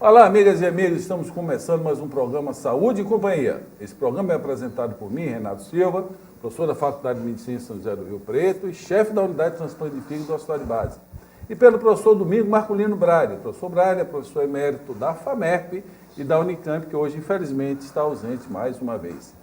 Olá, amigas e amigos, estamos começando mais um programa Saúde e Companhia. Esse programa é apresentado por mim, Renato Silva, professor da Faculdade de Medicina de São José do Rio Preto e chefe da Unidade de Transplante de Fígado do Hospital de Base. E pelo professor Domingo Marculino Braille. O professor Braille é professor emérito da FAMERP e da Unicamp, que hoje, infelizmente, está ausente mais uma vez.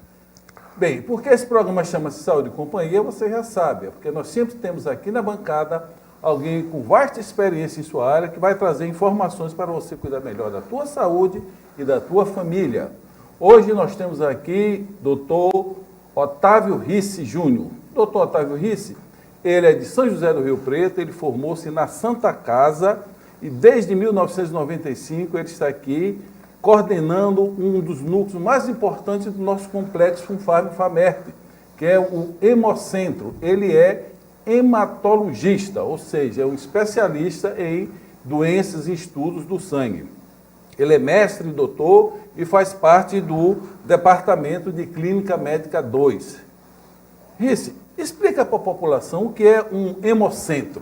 Bem, porque esse programa chama-se Saúde e Companhia, você já sabe, é porque nós sempre temos aqui na bancada alguém com vasta experiência em sua área que vai trazer informações para você cuidar melhor da tua saúde e da tua família. Hoje nós temos aqui Dr. Otávio Risse Júnior. Dr. Otávio Risse, ele é de São José do Rio Preto, ele formou-se na Santa Casa e desde 1995 ele está aqui coordenando um dos núcleos mais importantes do nosso complexo FUNFARM-FAMERP, que é o Hemocentro. Ele é hematologista, ou seja, é um especialista em doenças e estudos do sangue. Ele é mestre e doutor e faz parte do Departamento de Clínica Médica 2. Risse, explica para a população o que é um hemocentro.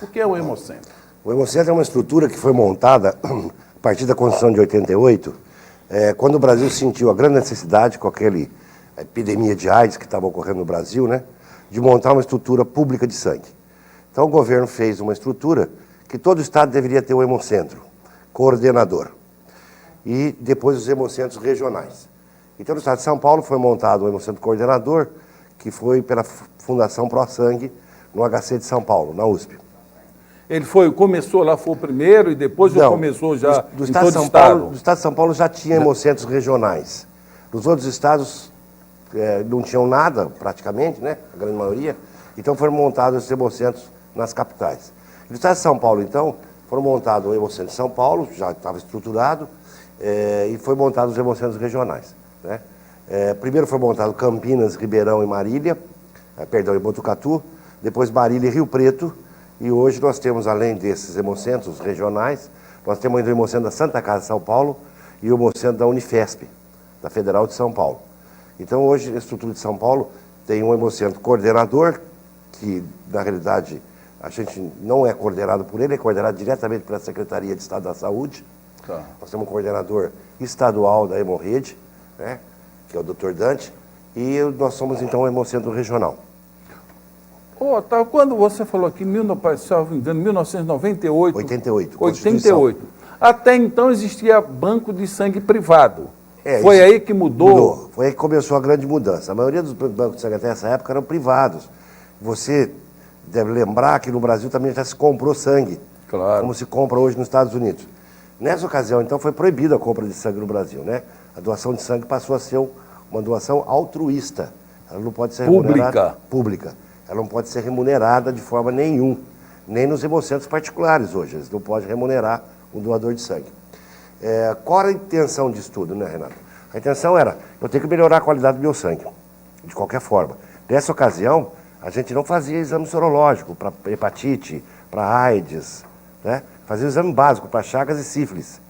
O que é o hemocentro? O hemocentro é uma estrutura que foi montada a partir da Constituição de 88, quando o Brasil sentiu a grande necessidade, com aquela epidemia de AIDS que estava ocorrendo no Brasil, né, de montar uma estrutura pública de sangue. Então o governo fez uma estrutura que todo estado deveria ter um hemocentro, coordenador, e depois os hemocentros regionais. Então no estado de São Paulo foi montado um hemocentro coordenador, que foi pela Fundação Pro Sangue, no HC de São Paulo, na USP. Ele começou lá, foi o primeiro e depois Não, começou já do em estado todo de São estado? Paulo, do estado de São Paulo já tinha hemocentros regionais. Nos outros estados não tinham nada, praticamente, né? A grande maioria. Então foram montados esses hemocentros nas capitais. No estado de São Paulo, então, foram montados o hemocentro de São Paulo, já estava estruturado, e foi montado os hemocentros regionais, né? Primeiro foi montado Campinas, Ribeirão e Marília, e Botucatu, depois Marília e Rio Preto, e hoje nós temos, além desses hemocentros regionais, nós temos ainda o hemocentro da Santa Casa de São Paulo e o hemocentro da Unifesp, da Federal de São Paulo. Então, hoje, a estrutura de São Paulo tem um hemocentro coordenador, que, na realidade, a gente não é coordenado por ele, é coordenado diretamente pela Secretaria de Estado da Saúde. Tá. Nós temos um coordenador estadual da Hemorrede, né, que é o Dr. Dante, e nós somos, então, um hemocentro regional. Otávio, quando você falou aqui, se não me engano, 1998... 88. Até então existia banco de sangue privado. Foi aí que mudou? Foi aí que começou a grande mudança. A maioria dos bancos de sangue até essa época eram privados. Você deve lembrar que no Brasil também já se comprou sangue, claro, como se compra hoje nos Estados Unidos. Nessa ocasião, então, foi proibida a compra de sangue no Brasil, né? A doação de sangue passou a ser uma doação altruísta. Ela não pode ser remunerada... Pública. Ela não pode ser remunerada de forma nenhuma, nem nos hemocentros particulares hoje. Eles não podem remunerar um doador de sangue. Qual era a intenção disso tudo, né, Renato? A intenção era, eu tenho que melhorar a qualidade do meu sangue, de qualquer forma. Nessa ocasião, a gente não fazia exame sorológico para hepatite, para AIDS, né? Fazia exame básico para chagas e sífilis.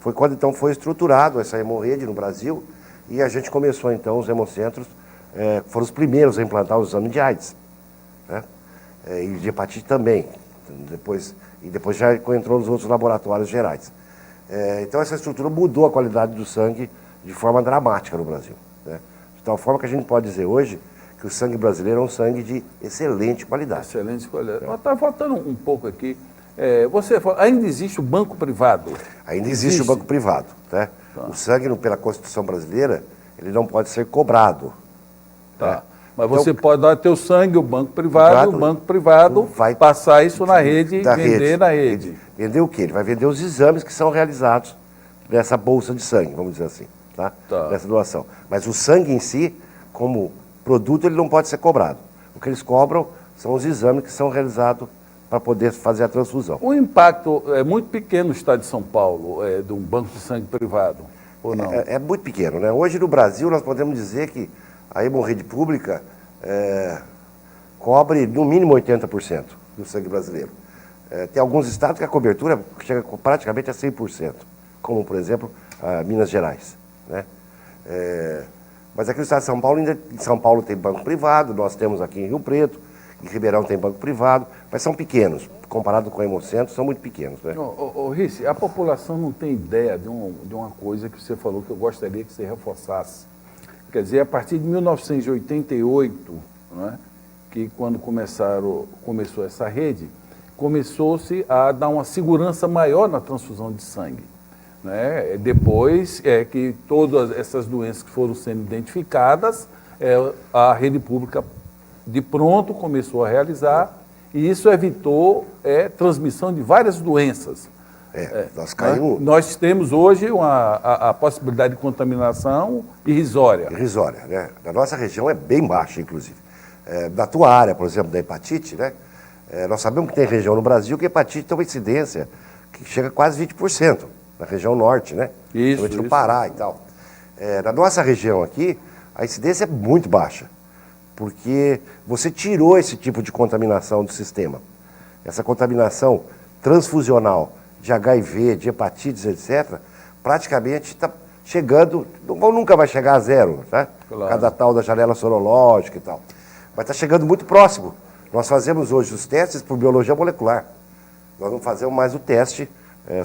Foi quando, então, foi estruturado essa hemorrede no Brasil e a gente começou, então, os hemocentros, foram os primeiros a implantar o exame de AIDS, né? E de hepatite também. Depois já entrou nos outros laboratórios gerais. Então essa estrutura mudou a qualidade do sangue de forma dramática no Brasil, né? De tal forma que a gente pode dizer hoje que o sangue brasileiro é um sangue de excelente qualidade. Excelente qualidade. Está faltando um pouco aqui. Você falou, ainda existe o banco privado? Ainda existe o banco privado, né? Tá. O sangue, pela Constituição brasileira, ele não pode ser cobrado. Tá. Né? Mas então, você pode dar teu sangue, o banco privado vai passar isso na rede e vender na rede. Vender o quê? Ele vai vender os exames que são realizados nessa bolsa de sangue, vamos dizer assim, tá? Nessa doação. Mas o sangue em si, como produto, ele não pode ser cobrado. O que eles cobram são os exames que são realizados para poder fazer a transfusão. O impacto é muito pequeno no estado de São Paulo, de um banco de sangue privado, ou não? É muito pequeno, né? Hoje no Brasil nós podemos dizer que a hemorrede pública cobre no mínimo 80% do sangue brasileiro. Tem alguns estados que a cobertura chega praticamente a 100%, como, por exemplo, Minas Gerais, né? Mas aqui no estado de São Paulo, ainda em São Paulo tem banco privado, nós temos aqui em Rio Preto, Em Ribeirão tem banco privado, mas são pequenos. Comparado com o Hemocentro, são muito pequenos, né? Rice, a população não tem ideia de uma coisa que você falou que eu gostaria que você reforçasse. Quer dizer, a partir de 1988, né, que quando começou essa rede, começou-se a dar uma segurança maior na transfusão de sangue. Né? Depois que todas essas doenças que foram sendo identificadas, a rede pública de pronto começou a realizar, e isso evitou transmissão de várias doenças. Nós caímos... Nós temos hoje a possibilidade de contaminação irrisória. Irrisória, né? Na nossa região é bem baixa, inclusive. Na tua área, por exemplo, da hepatite, né? Nós sabemos que tem região no Brasil que a hepatite tem uma incidência que chega a quase 20%, na região norte, né? Isso. No Pará e tal. Na nossa região aqui, a incidência é muito baixa, porque você tirou esse tipo de contaminação do sistema. Essa contaminação transfusional de HIV, de hepatites, etc., praticamente está chegando, nunca vai chegar a zero, tá? Claro. Cada tal da janela sorológica e tal. Mas está chegando muito próximo. Nós fazemos hoje os testes por biologia molecular. Nós não fazemos mais o teste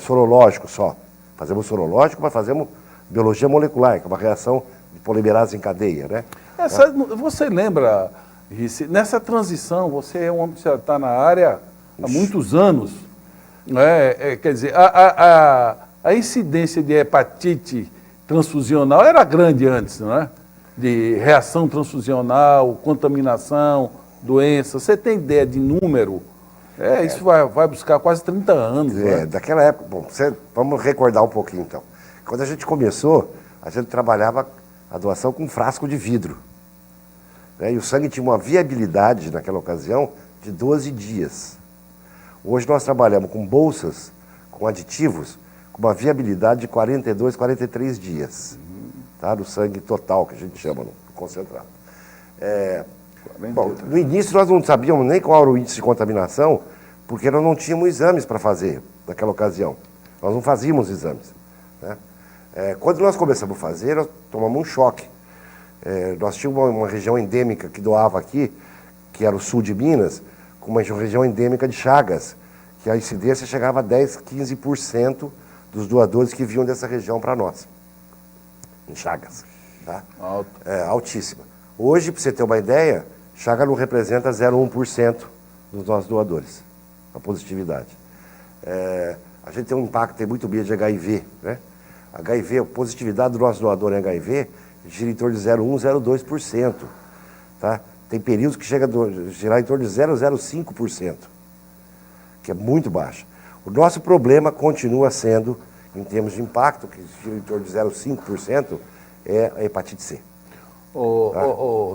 sorológico só. Fazemos sorológico, mas fazemos biologia molecular, que é uma reação de polimerase em cadeia, né? Você lembra, Rice, nessa transição, você é um homem que já está na área há muitos anos, né? Quer dizer, a incidência de hepatite transfusional era grande antes, não é? De reação transfusional, contaminação, doença. Você tem ideia de número? Isso vai buscar quase 30 anos. Né? Daquela época, bom, vamos recordar um pouquinho então. Quando a gente começou, a gente trabalhava a doação com um frasco de vidro. Né? E o sangue tinha uma viabilidade, naquela ocasião, de 12 dias. Hoje nós trabalhamos com bolsas, com aditivos, com uma viabilidade de 42, 43 dias. Tá? Do sangue total, que a gente chama, no concentrado. Bom, no início nós não sabíamos nem qual era o índice de contaminação, porque nós não tínhamos exames para fazer naquela ocasião. Nós não fazíamos exames. Né? Quando nós começamos a fazer, nós tomamos um choque. Nós tínhamos uma região endêmica que doava aqui, que era o sul de Minas, com uma região endêmica de Chagas, que a incidência chegava a 10, 15% dos doadores que vinham dessa região para nós, em Chagas. Tá? Alto. Altíssima. Hoje, para você ter uma ideia, Chagas não representa 0,1% dos nossos doadores, a positividade. A gente tem um impacto muito grande de HIV, né? HIV, a positividade do nosso doador em HIV gira em torno de 0,1%, 0,2%. Tá? Tem períodos que chega a girar em torno de 0,05%, que é muito baixo. O nosso problema continua sendo, em termos de impacto, que gira em torno de 0,5%, é a hepatite C.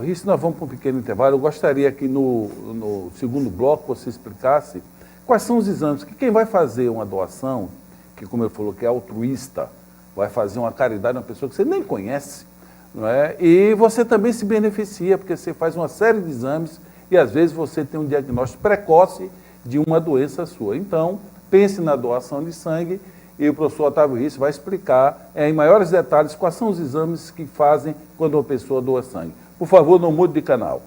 Rice, nós vamos para um pequeno intervalo. Eu gostaria que no segundo bloco você explicasse quais são os exames, que quem vai fazer uma doação, que como ele falou, que é altruísta, vai fazer uma caridade a uma pessoa que você nem conhece, não é? E você também se beneficia, porque você faz uma série de exames e às vezes você tem um diagnóstico precoce de uma doença sua. Então, pense na doação de sangue e o professor Otávio Rice vai explicar em maiores detalhes quais são os exames que fazem quando uma pessoa doa sangue. Por favor, não mude de canal.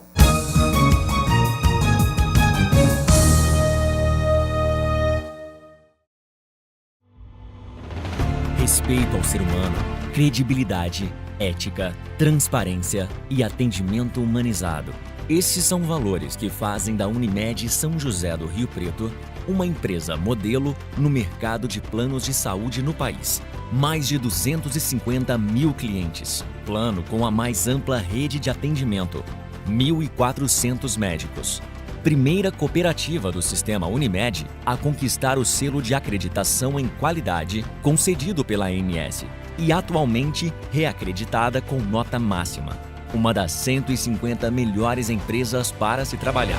Respeito ao ser humano, credibilidade, ética, transparência e atendimento humanizado. Estes são valores que fazem da Unimed São José do Rio Preto uma empresa modelo no mercado de planos de saúde no país. Mais de 250 mil clientes. Plano com a mais ampla rede de atendimento. 1.400 médicos. Primeira cooperativa do sistema Unimed a conquistar o selo de acreditação em qualidade concedido pela ANS e atualmente reacreditada com nota máxima. Uma das 150 melhores empresas para se trabalhar.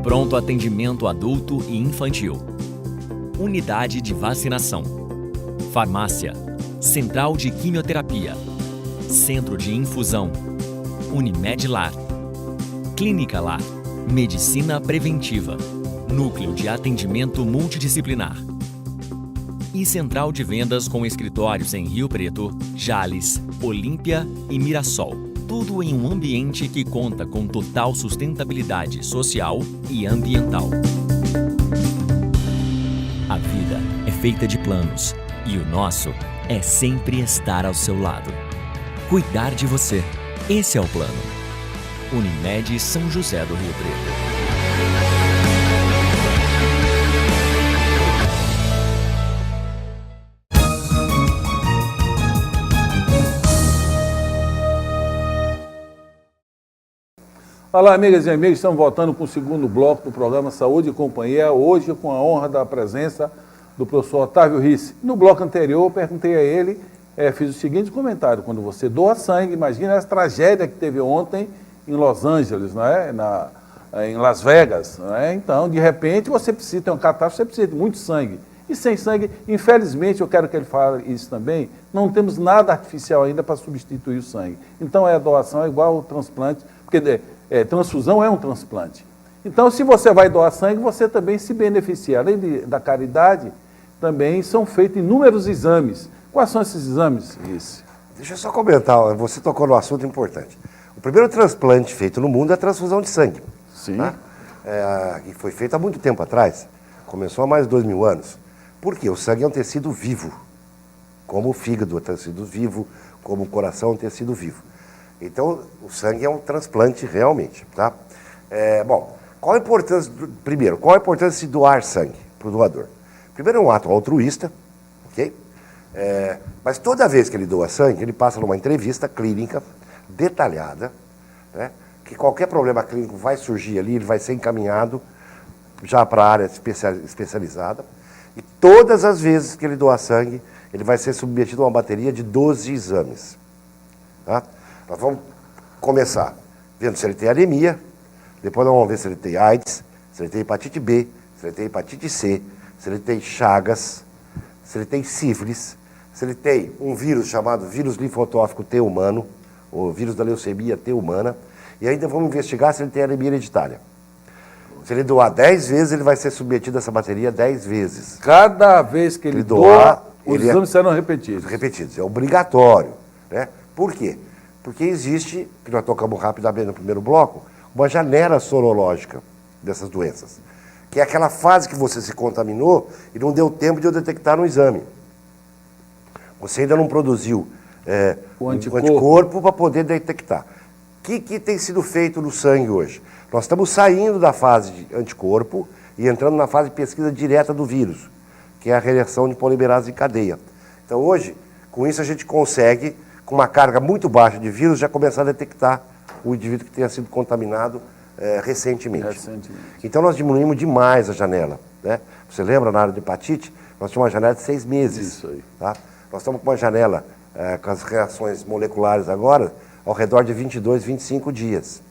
Pronto atendimento adulto e infantil. Unidade de vacinação. Farmácia. Central de quimioterapia. Centro de infusão. Unimed Lar. Clínica Lar. Medicina preventiva. Núcleo de atendimento multidisciplinar. E central de vendas com escritórios em Rio Preto, Jales, Olímpia e Mirassol. tudo em um ambiente que conta com total sustentabilidade social e ambiental. A vida é feita de planos e o nosso é sempre estar ao seu lado. Cuidar de você, esse é o plano. Unimed São José do Rio Preto. Olá, amigas e amigos, estamos voltando com o segundo bloco do programa Saúde e Companhia, hoje com a honra da presença do professor Otávio Risse. No bloco anterior, eu perguntei a ele, fiz o seguinte comentário: quando você doa sangue, imagina essa tragédia que teve ontem em Los Angeles, não é? Em Las Vegas, não é? Então, de repente, você precisa ter uma catástrofe, você precisa de muito sangue. E sem sangue, infelizmente, eu quero que ele fale isso também, não temos nada artificial ainda para substituir o sangue. Então, a doação é igual ao transplante, porque transfusão é um transplante. Então, se você vai doar sangue, você também se beneficia. Além da caridade, também são feitos inúmeros exames. Quais são esses exames, Risse? Deixa eu só comentar, você tocou num assunto importante. O primeiro transplante feito no mundo é a transfusão de sangue. Sim. Tá? E foi feito há muito tempo atrás, começou há mais de 2000 anos. Por quê? O sangue é um tecido vivo, como o fígado é um tecido vivo, como o coração é um tecido vivo. Então, o sangue é um transplante realmente, tá? Bom, qual a importância, primeiro, qual a importância de doar sangue para o doador? Primeiro, é um ato altruísta, ok? Mas toda vez que ele doa sangue, ele passa numa entrevista clínica detalhada, né? Que qualquer problema clínico vai surgir ali, ele vai ser encaminhado já para a área especializada. E todas as vezes que ele doar sangue, ele vai ser submetido a uma bateria de 12 exames, tá? Nós vamos começar vendo se ele tem anemia, depois nós vamos ver se ele tem AIDS, se ele tem hepatite B, se ele tem hepatite C, se ele tem chagas, se ele tem sífilis, se ele tem um vírus chamado vírus linfotófico T humano, ou vírus da leucemia T humana, e ainda vamos investigar se ele tem anemia hereditária. Se ele doar 10 vezes, ele vai ser submetido a essa bateria 10 vezes. Cada vez que ele doar, os exames serão repetidos. Repetidos, é obrigatório, né? Por quê? Porque existe, que nós tocamos rapidamente no primeiro bloco, uma janela sorológica dessas doenças, que é aquela fase que você se contaminou e não deu tempo de eu detectar no exame. Você ainda não produziu o anticorpo para poder detectar. O que tem sido feito no sangue hoje? Nós estamos saindo da fase de anticorpo e entrando na fase de pesquisa direta do vírus, que é a reação de polimerase em cadeia. Então hoje, com isso a gente consegue, com uma carga muito baixa de vírus, já começar a detectar o indivíduo que tenha sido contaminado recentemente. Então nós diminuímos demais a janela, né? Você lembra, na área de hepatite, nós tínhamos uma janela de 6 meses. Isso aí. Tá? Nós estamos com uma janela, com as reações moleculares agora, ao redor de 22, 25 dias.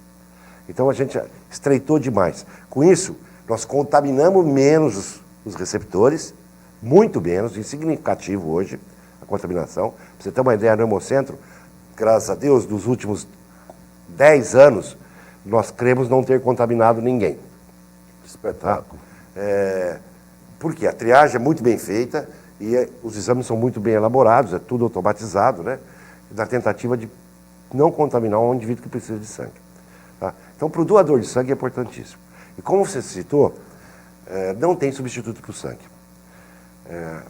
Então a gente estreitou demais. Com isso, nós contaminamos menos os receptores, muito menos, insignificativo hoje, a contaminação. Para você ter uma ideia, no Hemocentro, graças a Deus, nos últimos 10 anos, nós cremos não ter contaminado ninguém. Espetáculo. Porque a triagem é muito bem feita e os exames são muito bem elaborados, é tudo automatizado, né? Na tentativa de não contaminar um indivíduo que precisa de sangue. Tá? Então, para o doador de sangue é importantíssimo. E como você citou, não tem substituto para o sangue.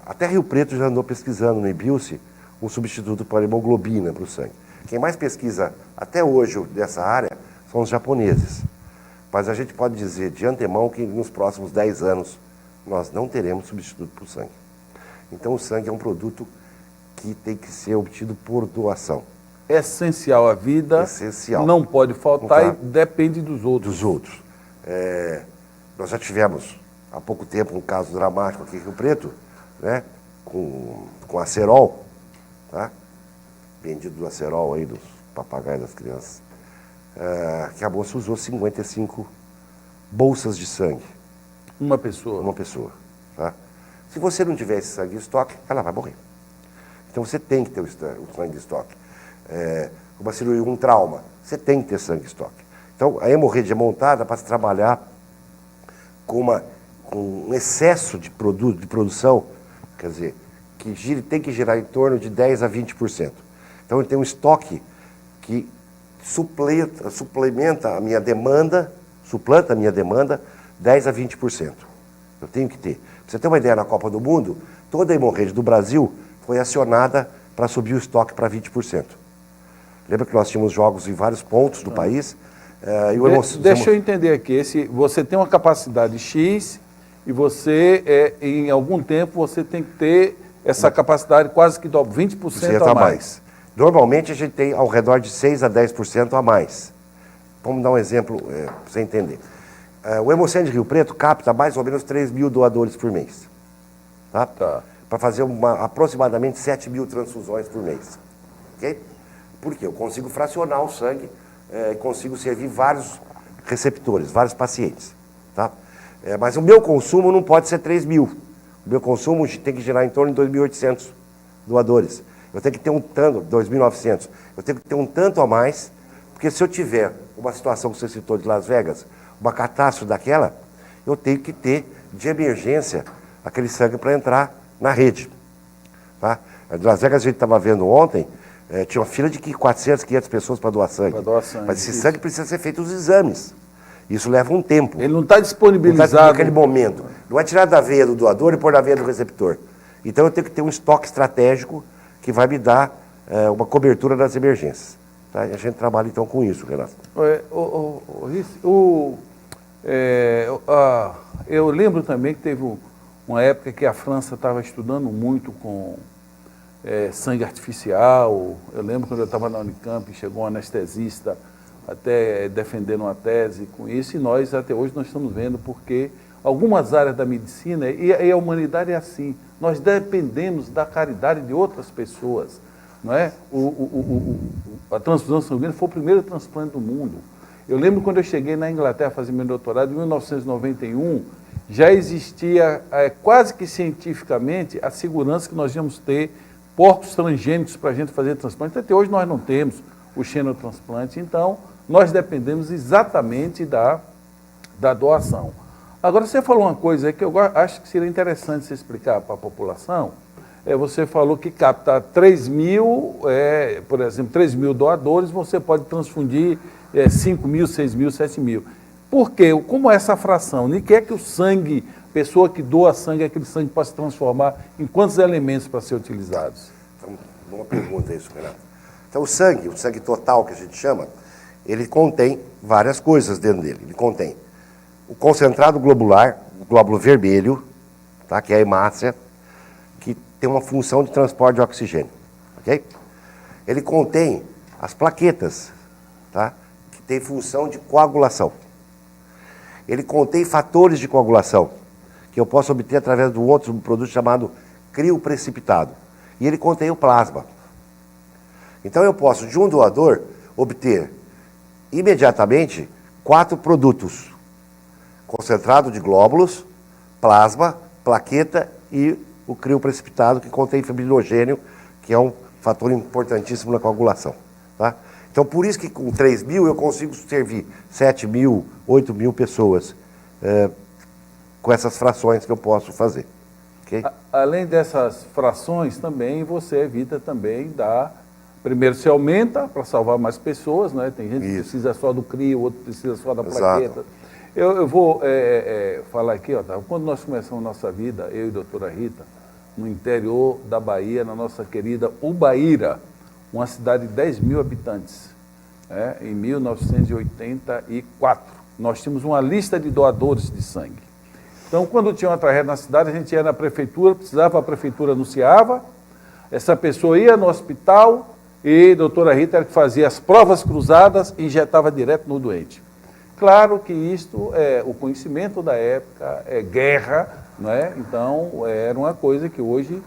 Até Rio Preto já andou pesquisando no IBILSE um substituto para a hemoglobina para o sangue. Quem mais pesquisa até hoje dessa área são os japoneses. Mas a gente pode dizer de antemão que nos próximos 10 anos nós não teremos substituto para o sangue. Então o sangue é um produto que tem que ser obtido por doação. Essencial à vida, essencial. Não pode faltar e depende dos outros. Dos outros. Nós já tivemos há pouco tempo um caso dramático aqui em Rio Preto, né, com Acerol, tá? Vendido do Acerol aí, dos papagaios das crianças, que a moça usou 55 bolsas de sangue. Uma pessoa? Uma pessoa. Tá? Se você não tiver esse sangue em estoque, ela vai morrer. Então você tem que ter o sangue em estoque. Uma cirurgia, um trauma, você tem que ter sangue em estoque. Então a hemorragia montada para se trabalhar com um excesso de produção, quer dizer, tem que girar em torno de 10% a 20%. Então ele tem um estoque que suplementa a minha demanda, suplanta a minha demanda 10 a 20%. Eu tenho que ter. Pra você ter uma ideia, na Copa do Mundo, toda a hemorragia do Brasil foi acionada para subir o estoque para 20%. Lembra que nós tínhamos jogos em vários pontos do país? Deixa eu entender aqui, você tem uma capacidade X e você, em algum tempo, você tem que ter essa capacidade quase que dobra, 20% a mais. Normalmente a gente tem ao redor de 6 a 10% a mais. Vamos dar um exemplo para você entender. O Hemocentro de Rio Preto capta mais ou menos 3 mil doadores por mês. Tá? Para fazer aproximadamente 7 mil transfusões por mês. Okay? Por quê? Eu consigo fracionar o sangue, consigo servir vários receptores, vários pacientes. Tá? Mas o meu consumo não pode ser 3 mil. O meu consumo tem que gerar em torno de 2.800 doadores. Eu tenho que ter 2.900. Eu tenho que ter um tanto a mais, porque se eu tiver uma situação que você citou de Las Vegas, uma catástrofe daquela, eu tenho que ter de emergência aquele sangue para entrar na rede. Tá? Em Las Vegas a gente estava vendo ontem, tinha uma fila de 400, 500 pessoas para doar sangue. Mas esse sangue precisa ser feito os exames. Isso leva um tempo. Ele não está disponibilizado. Não está naquele momento. Não é tirar da veia do doador e pôr na veia do receptor. Então eu tenho que ter um estoque estratégico que vai me dar uma cobertura das emergências. Tá? E a gente trabalha então com isso, Renato. Eu lembro também que teve uma época que a França estava estudando muito com sangue artificial. Eu lembro quando eu estava na Unicamp, chegou um anestesista até defendendo uma tese com isso, e nós até hoje nós estamos vendo porque algumas áreas da medicina, e a humanidade é assim, nós dependemos da caridade de outras pessoas, não é? A transfusão sanguínea foi o primeiro transplante do mundo. Eu lembro quando eu cheguei na Inglaterra a fazer meu doutorado, em 1991, já existia quase que cientificamente a segurança que nós íamos ter porcos transgênicos para a gente fazer transplante. Até hoje nós não temos o xenotransplante, então nós dependemos exatamente da doação. Agora, você falou uma coisa aí que eu acho que seria interessante você explicar para a população. Você falou que capta 3 mil, por exemplo, 3 mil doadores, você pode transfundir 5 mil, 6 mil, 7 mil. Por quê? Como é essa fração? Nem quer que o sangue, pessoa que doa sangue, aquele sangue possa se transformar em quantos elementos para ser utilizados? Então, uma pergunta isso, Renato. Então, o sangue total que a gente chama, ele contém várias coisas dentro dele. Ele contém o concentrado globular, o glóbulo vermelho, tá? Que é a hemácia, que tem uma função de transporte de oxigênio. Okay? Ele contém as plaquetas, tá? Que tem função de coagulação. Ele contém fatores de coagulação, que eu posso obter através de um outro produto chamado crioprecipitado. E ele contém o plasma. Então eu posso, de um doador, obter imediatamente 4 produtos: concentrado de glóbulos, plasma, plaqueta e o crioprecipitado, que contém fibrinogênio, que é um fator importantíssimo na coagulação. Tá? Então, por isso que com 3 mil eu consigo servir 7 mil, 8 mil pessoas com essas frações que eu posso fazer. Okay? Além dessas frações, também você evita também primeiro, você aumenta para salvar mais pessoas, né? Tem gente que precisa só do crio, outro precisa só da plaqueta. Eu vou falar aqui, ó, tá? Quando nós começamos nossa vida, eu e a doutora Rita, no interior da Bahia, na nossa querida Ubaíra, uma cidade de 10 mil habitantes, em 1984. Nós tínhamos uma lista de doadores de sangue. Então, quando tinha uma tragédia na cidade, a gente ia na prefeitura, precisava, a prefeitura anunciava, essa pessoa ia no hospital e a doutora Rita era que fazia as provas cruzadas e injetava direto no doente. Claro que isto o conhecimento da época, guerra, não é? Então era uma coisa que hoje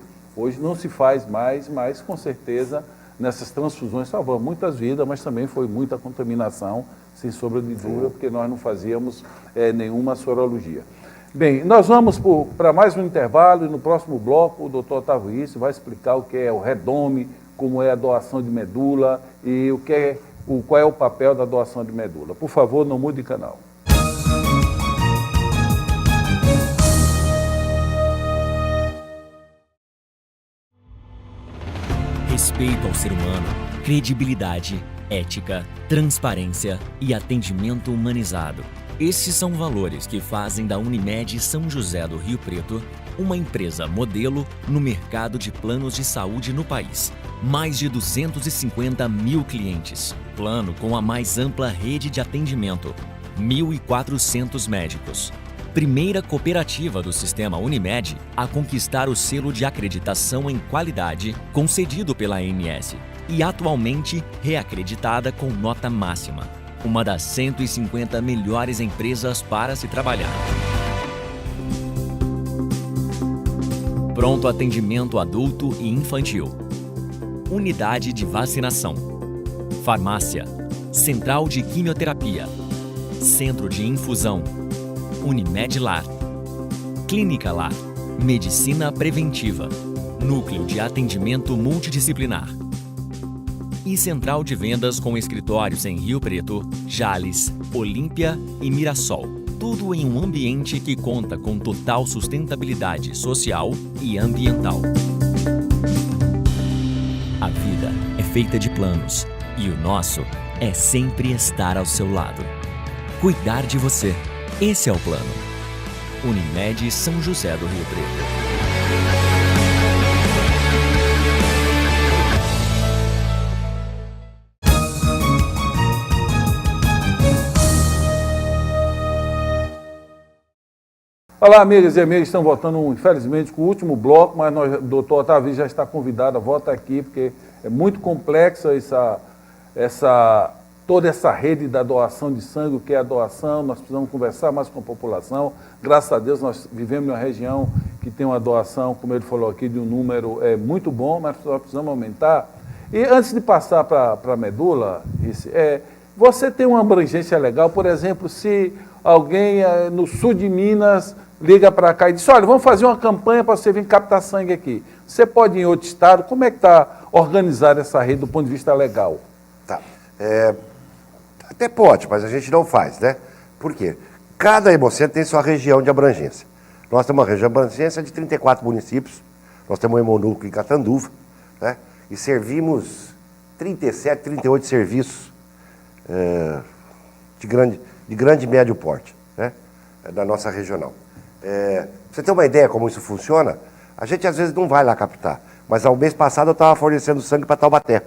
não se faz mais, mas com certeza nessas transfusões salvou muitas vidas, mas também foi muita contaminação, sem sombra de dúvida, porque nós não fazíamos nenhuma sorologia. Bem, nós vamos para mais um intervalo e no próximo bloco o doutor Otávio Risso vai explicar o que é o redome, como é a doação de medula e qual é o papel da doação de medula. Por favor, não mude de canal. Respeito ao ser humano, credibilidade, ética, transparência e atendimento humanizado. Esses são valores que fazem da Unimed São José do Rio Preto uma empresa modelo no mercado de planos de saúde no país. Mais de 250 mil clientes. Plano com a mais ampla rede de atendimento. 1.400 médicos. Primeira cooperativa do sistema Unimed a conquistar o selo de acreditação em qualidade concedido pela ANS e atualmente reacreditada com nota máxima. Uma das 150 melhores empresas para se trabalhar. Pronto atendimento adulto e infantil. Unidade de vacinação. Farmácia. Central de quimioterapia. Centro de infusão. Unimed Lar. Clínica Lar. Medicina preventiva. Núcleo de atendimento multidisciplinar. E central de vendas com escritórios em Rio Preto, Jales, Olímpia e Mirassol. Tudo em um ambiente que conta com total sustentabilidade social e ambiental. A vida é feita de planos e o nosso é sempre estar ao seu lado. Cuidar de você. Esse é o plano. Unimed São José do Rio Preto. Olá, amigas e amigos, estamos voltando, infelizmente, com o último bloco, mas o doutor Otávio já está convidado a voltar aqui, porque é muito complexa toda essa rede da doação de sangue, o que é a doação, nós precisamos conversar mais com a população. Graças a Deus, nós vivemos em uma região que tem uma doação, como ele falou aqui, de um número muito bom, mas nós precisamos aumentar. E antes de passar para a medula, você tem uma abrangência legal, por exemplo, se alguém no sul de Minas liga para cá e diz, olha, vamos fazer uma campanha para você vir captar sangue aqui. Você pode ir em outro estado? Como é que está organizada essa rede do ponto de vista legal? Tá. Até pode, mas a gente não faz, né? Por quê? Cada hemocentro tem sua região de abrangência. Nós temos uma região de abrangência de 34 municípios. Nós temos um hemonúcleo em Catanduva, né? E servimos 37, 38 serviços de grande e médio porte, né? Da nossa regional. Pra você ter uma ideia como isso funciona, a gente às vezes não vai lá captar, mas ao mês passado eu estava fornecendo sangue para Taubaté.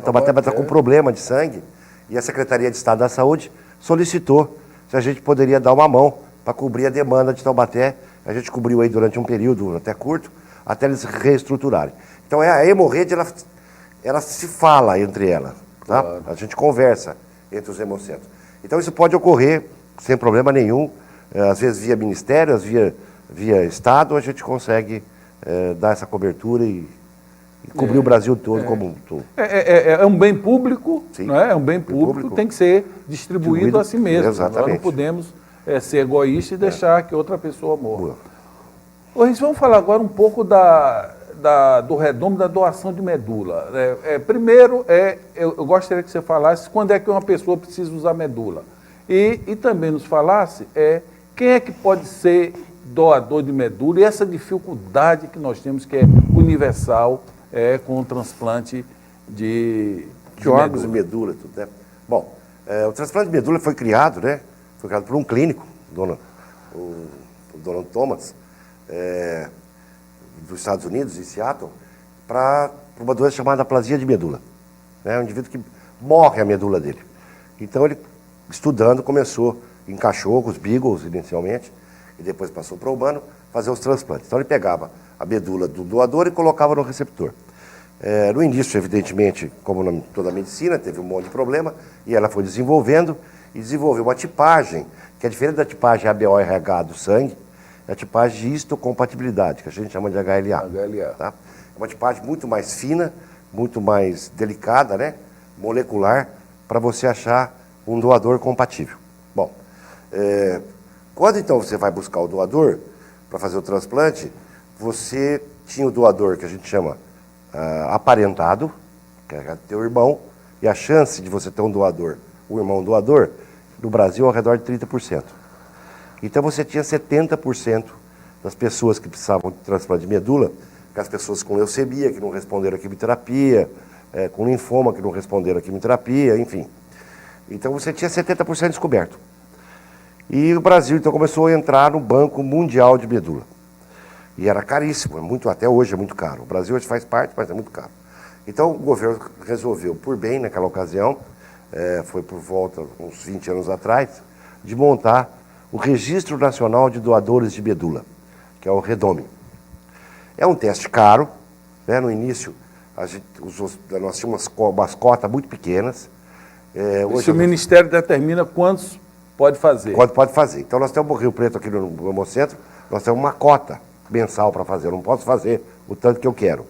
Taubaté vai estar com problema de sangue e a Secretaria de Estado da Saúde solicitou se a gente poderia dar uma mão para cobrir a demanda de Taubaté. A gente cobriu aí durante um período até curto, até eles reestruturarem. Então a hemorrede, ela se fala entre elas, tá? Claro. A gente conversa entre os hemocentros. Então isso pode ocorrer sem problema nenhum, às vezes via ministério, às vezes via Estado, a gente consegue dar essa cobertura e cobrir o Brasil todo como um todo. É um bem público, sim, não é? É um bem público, tem que ser distribuído a si mesmo. Exatamente. Nós não podemos ser egoístas e deixar que outra pessoa morra. Vamos falar agora um pouco do redondo da doação de medula. Primeiro, eu gostaria que você falasse quando é que uma pessoa precisa usar medula. E também nos falasse quem é que pode ser doador de medula e essa dificuldade que nós temos, que é universal, com o transplante de órgãos e medula. Tudo, né? Bom, o transplante de medula foi criado, né? Foi criado por um clínico, o Donald Thomas, dos Estados Unidos, em Seattle, para uma doença chamada aplasia de medula. Um indivíduo que morre a medula dele. Então ele, estudando, começou em cachorros, beagles inicialmente, e depois passou para o humano, fazer os transplantes. Então ele pegava a medula do doador e colocava no receptor. No início, evidentemente, como toda a medicina, teve um monte de problema, e ela foi desenvolvendo, e desenvolveu uma tipagem, que é diferente da tipagem ABO-RH do sangue, é a tipagem de histocompatibilidade, que a gente chama de HLA. Tá? É uma tipagem muito mais fina, muito mais delicada, né? Molecular, para você achar um doador compatível. Bom, quando então você vai buscar o doador para fazer o transplante, você tinha o doador que a gente chama aparentado, que é teu irmão, e a chance de você ter um doador, um irmão doador, no Brasil é ao redor de 30%. Então você tinha 70% das pessoas que precisavam de transplante de medula, que as pessoas com leucemia, que não responderam à quimioterapia, com linfoma que não responderam à quimioterapia, enfim. Então você tinha 70% descoberto. E o Brasil então começou a entrar no Banco Mundial de Medula. E era caríssimo, até hoje é muito caro. O Brasil hoje faz parte, mas é muito caro. Então o governo resolveu, por bem naquela ocasião, foi por volta, uns 20 anos atrás, de montar o Registro Nacional de Doadores de Medula, que é o REDOME. É um teste caro, né? No início nós tínhamos umas cotas muito pequenas. Hoje o Ministério determina quantos pode fazer. Pode fazer. Então nós temos o Rio Preto aqui no Hemocentro, nós temos uma cota mensal para fazer. Eu não posso fazer o tanto que eu quero.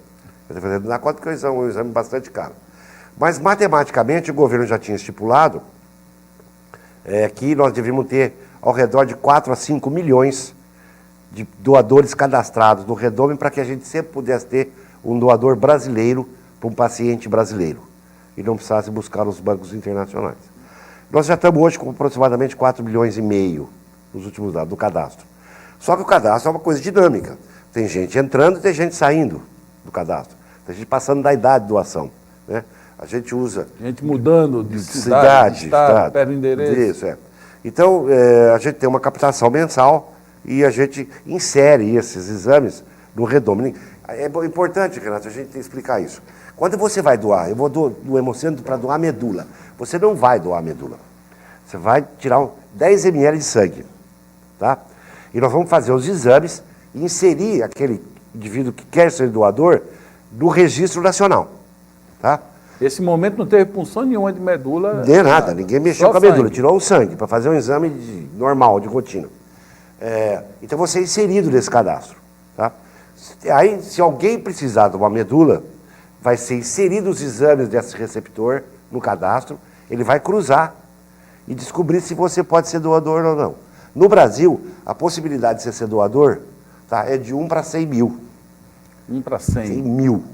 Eu estou fazendo na cota porque é um exame bastante caro. Mas matematicamente o governo já tinha estipulado que nós deveríamos ter ao redor de 4 a 5 milhões de doadores cadastrados no REDOME para que a gente sempre pudesse ter um doador brasileiro para um paciente brasileiro e não precisasse buscar nos bancos internacionais. Nós já estamos hoje com aproximadamente 4 milhões e meio nos últimos dados do cadastro. Só que o cadastro é uma coisa dinâmica. Tem gente entrando e tem gente saindo do cadastro. Tem gente passando da idade de doação, né? A gente usa... Gente mudando de cidade, de estado, perde endereço. Isso, Então, a gente tem uma captação mensal e a gente insere esses exames no REDOME. É importante, Renato, a gente explicar isso. Quando você vai doar, eu vou do Hemocentro para doar medula. Você não vai doar medula. Você vai tirar 10 ml de sangue, tá? E nós vamos fazer os exames e inserir aquele indivíduo que quer ser doador no registro nacional, tá? Esse momento não teve punção nenhuma de medula. De nada, ninguém mexeu Só com a medula, sangue. tirou o sangue para fazer um exame normal, de rotina. Então você é inserido nesse cadastro, tá? Aí, se alguém precisar de uma medula, vai ser inserido os exames desse receptor no cadastro, ele vai cruzar e descobrir se você pode ser doador ou não. No Brasil, a possibilidade de você ser doador, tá, é de 1 para 100 mil. 1 para 100. 100 mil.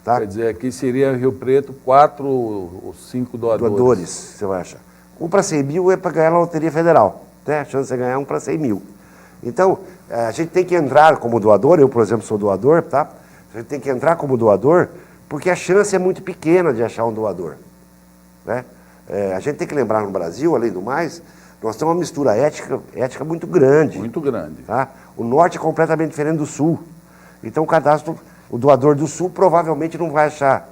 Tá? Quer dizer, aqui seria Rio Preto 4 ou 5 doadores. Doadores, você vai achar. 1 para 100 mil é para ganhar na Loteria Federal. Né? A chance de você ganhar 1 para 100 mil. Então, a gente tem que entrar como doador, eu, por exemplo, sou doador, tá? A gente tem que entrar como doador, porque a chance é muito pequena de achar um doador, né? A gente tem que lembrar no Brasil, além do mais, nós temos uma mistura ética muito grande. Muito grande. Tá? O norte é completamente diferente do sul. Então o doador do sul provavelmente não vai achar,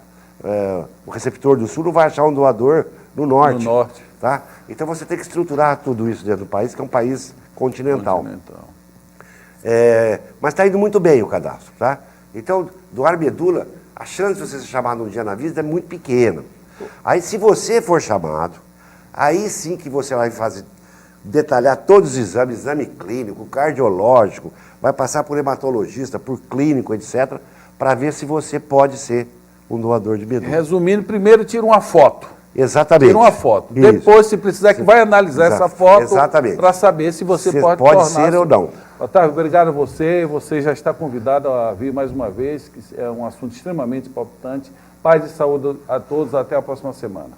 o receptor do sul não vai achar um doador no norte. No norte. Tá? Então você tem que estruturar tudo isso dentro do país, que é um país continental. Mas está indo muito bem o cadastro, tá? Então, doar medula, a chance de você ser chamado um dia na vida é muito pequena. Aí, se você for chamado, aí sim que você vai detalhar todos os exames, exame clínico, cardiológico, vai passar por hematologista, por clínico, etc., para ver se você pode ser um doador de medula. Resumindo, primeiro tira uma foto. Exatamente. Tira uma foto. Isso. Depois, se precisar, que vai analisar essa foto para saber se você pode ser ou não. Otávio, obrigado a você. Você já está convidado a vir mais uma vez, que é um assunto extremamente importante. Paz e saúde a todos. Até a próxima semana.